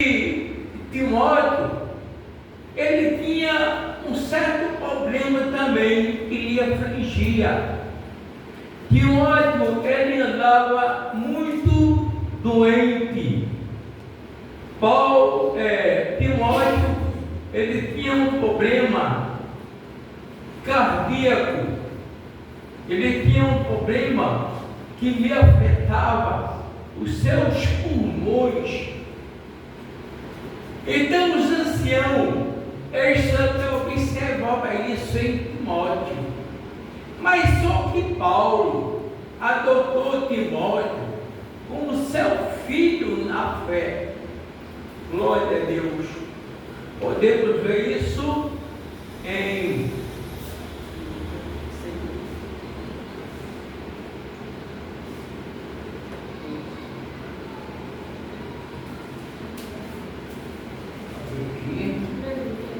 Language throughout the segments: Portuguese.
Timóteo, ele tinha um certo problema também que lhe afligia. Timóteo, ele andava muito doente. Timóteo, ele tinha um problema cardíaco. Ele tinha um problema que lhe afetava os seus pulmões. Então os anciãos, eles observavam isso em Timóteo. Mas só que Paulo adotou Timóteo como seu filho na fé. Glória a Deus. Podemos ver isso em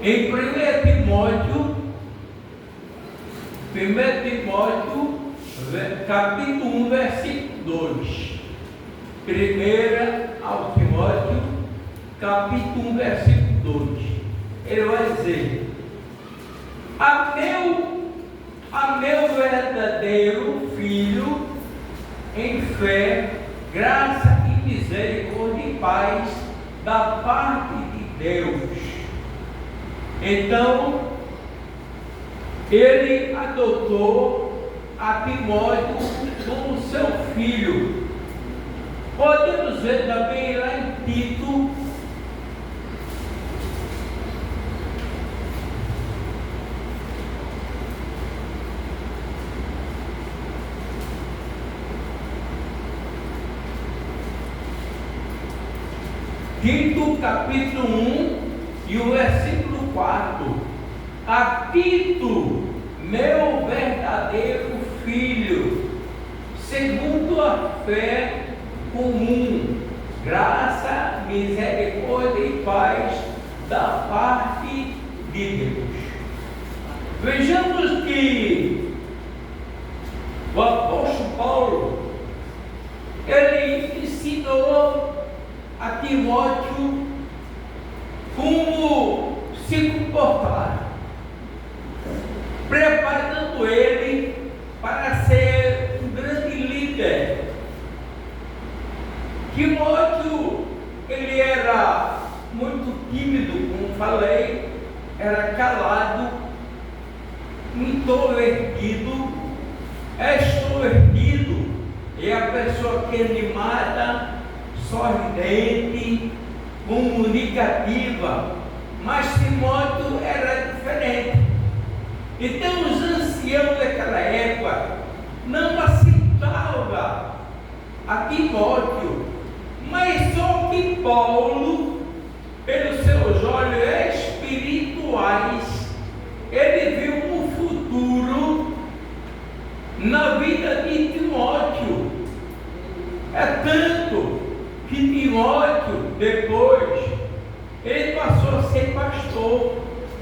em 1 Timóteo, capítulo 1, versículo 2. 1 ao Timóteo, capítulo 1, versículo 2. Ele vai dizer: a meu verdadeiro filho, em fé, graça e misericórdia e paz da parte de Deus. Então, ele adotou a Timóteo como seu filho. Podemos ver também lá em Tito, capítulo 1 e o versículo 4. A Tito, meu verdadeiro filho, segundo a fé comum, graça, misericórdia e paz da parte de Deus. Vejamos que o apóstolo Paulo, ele ensinou a Timóteo como se comportar, preparando ele para ser um grande líder. Timóteo, ele era muito tímido, como falei, era calado, introvertido, extrovertido, é a pessoa que é animada, sorridente, comunicativa. Mas Timóteo era diferente. Então os anciãos daquela época não aceitavam a Timóteo, mas só que Paulo, pelos seus olhos espirituais, ele viu um futuro na vida de Timóteo. É tanto que Timóteo, depois, ele passou a ser pastor,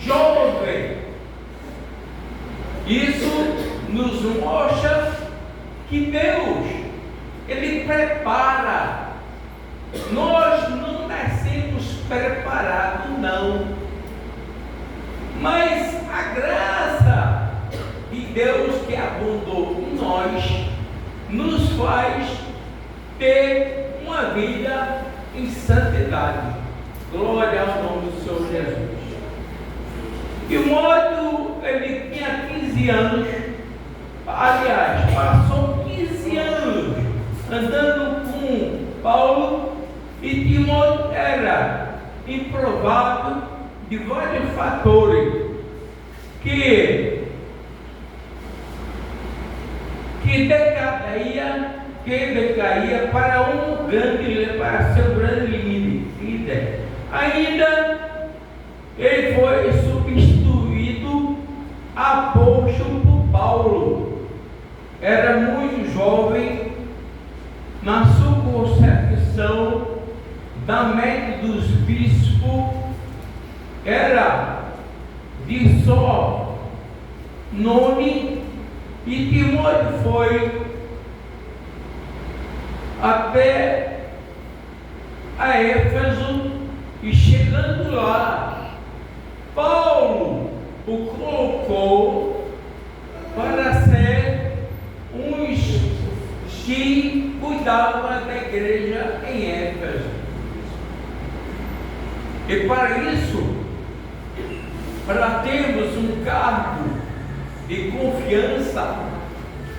jovem. Isso nos mostra que Deus, ele prepara. Nós não nascemos preparados, não. Mas a graça de Deus que abundou em nós, nos faz ter uma vida em santidade. Glória ao nome do Senhor Jesus. Timóteo, ele tinha 15 anos, aliás, passou 15 anos andando com Paulo, e Timóteo era improvável de vários fatores que decaía para para ser um grande líder. Ainda ele foi substituído apóstolo por Paulo. Era muito jovem na sua concepção da mente dos bispos, era de só nome, e Timóteo foi até a Éfeso E chegando lá, Paulo o colocou para ser uns que cuidavam da igreja em Éfeso. E para isso, para termos um cargo de confiança,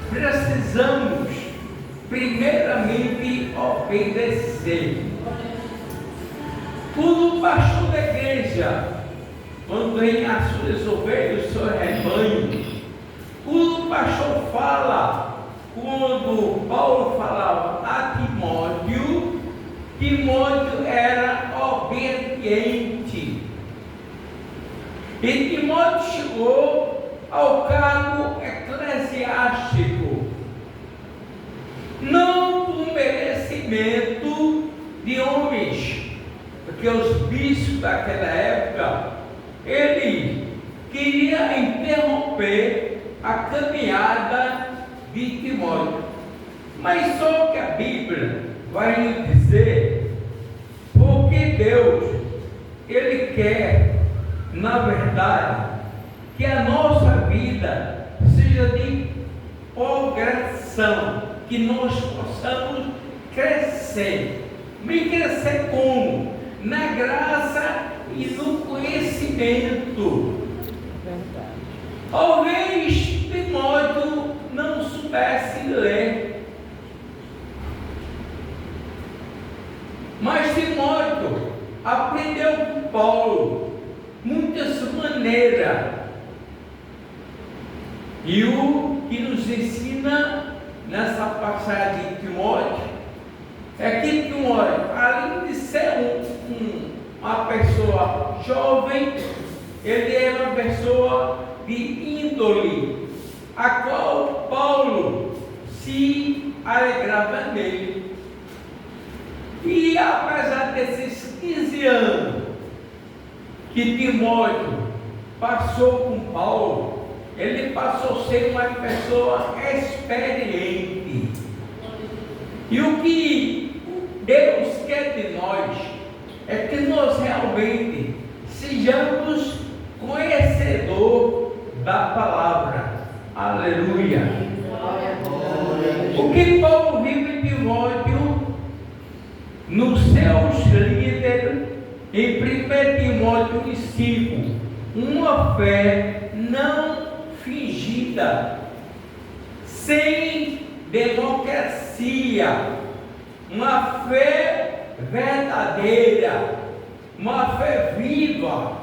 precisamos primeiramente obedecer. O pastor da igreja, quando tem as suas ovelhas, o seu rebanho, o pastor fala, quando Paulo falava a Timóteo, Timóteo era obediente. E Timóteo chegou ao cargo eclesiástico, não por merecimento de homens, porque os bispos daquela época, ele queria interromper a caminhada de Timóteo. Mas só que a Bíblia vai nos dizer, porque Deus, Ele quer, na verdade, que a nossa vida seja de progressão, que nós possamos crescer. Me crescer como? Na graça e no conhecimento. Talvez Timóteo não soubesse ler, mas Timóteo aprendeu com Paulo muitas maneiras. E o que nos ensina nessa passagem de Timóteo é que Timóteo, além de ser uma pessoa jovem, ele era uma pessoa de índole, a qual Paulo se alegrava nele. E apesar desses 15 anos que Timóteo passou com Paulo, ele passou a ser uma pessoa experiente. E o que Deus quer de nós é que nós realmente sejamos conhecedor da palavra. Aleluia. O que Paulo viu em Timóteo, nos seus líderes, em 1 Timóteo 5, uma fé não fingida, sem democracia, uma fé verdadeira, uma fé viva,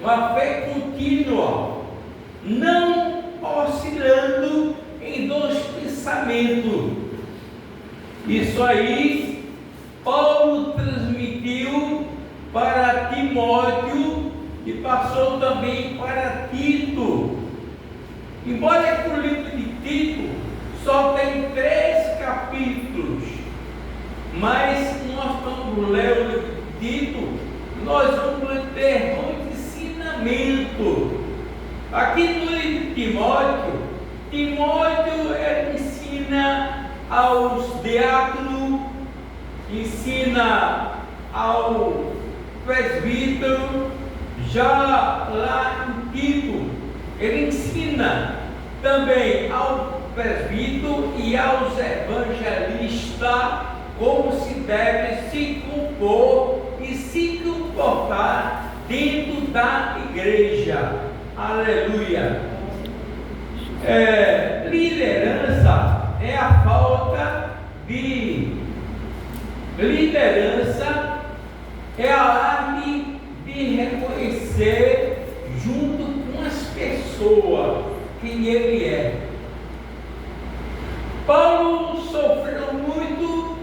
uma fé contínua, não oscilando em dois pensamentos. Isso aí Paulo transmitiu para Timóteo e passou também para Tito. Embora o livro de Tito só tem 3 capítulos, mas nós vamos ler o livro de Tito, nós vamos ter muito ensinamento. Aqui no livro de Timóteo, ele ensina aos diáconos, ensina ao presbítero. Já lá em Tito, ele ensina também ao presbítero e aos evangelistas como se deve se compor e se comportar dentro da igreja. Aleluia. Liderança é a falta de liderança, é a arte de reconhecer junto com as pessoas quem ele é. Paulo sofreu muito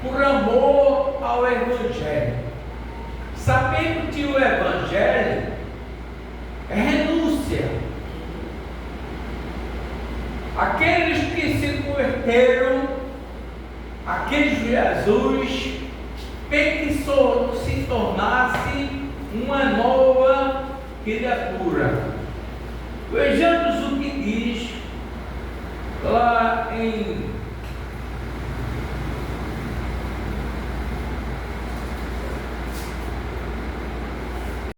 por amor ao Evangelho, sabendo que o Evangelho é renúncia. Aqueles que se converteram, aqueles de Jesus, tem que se tornasse uma nova criatura. Vejamos o que diz lá em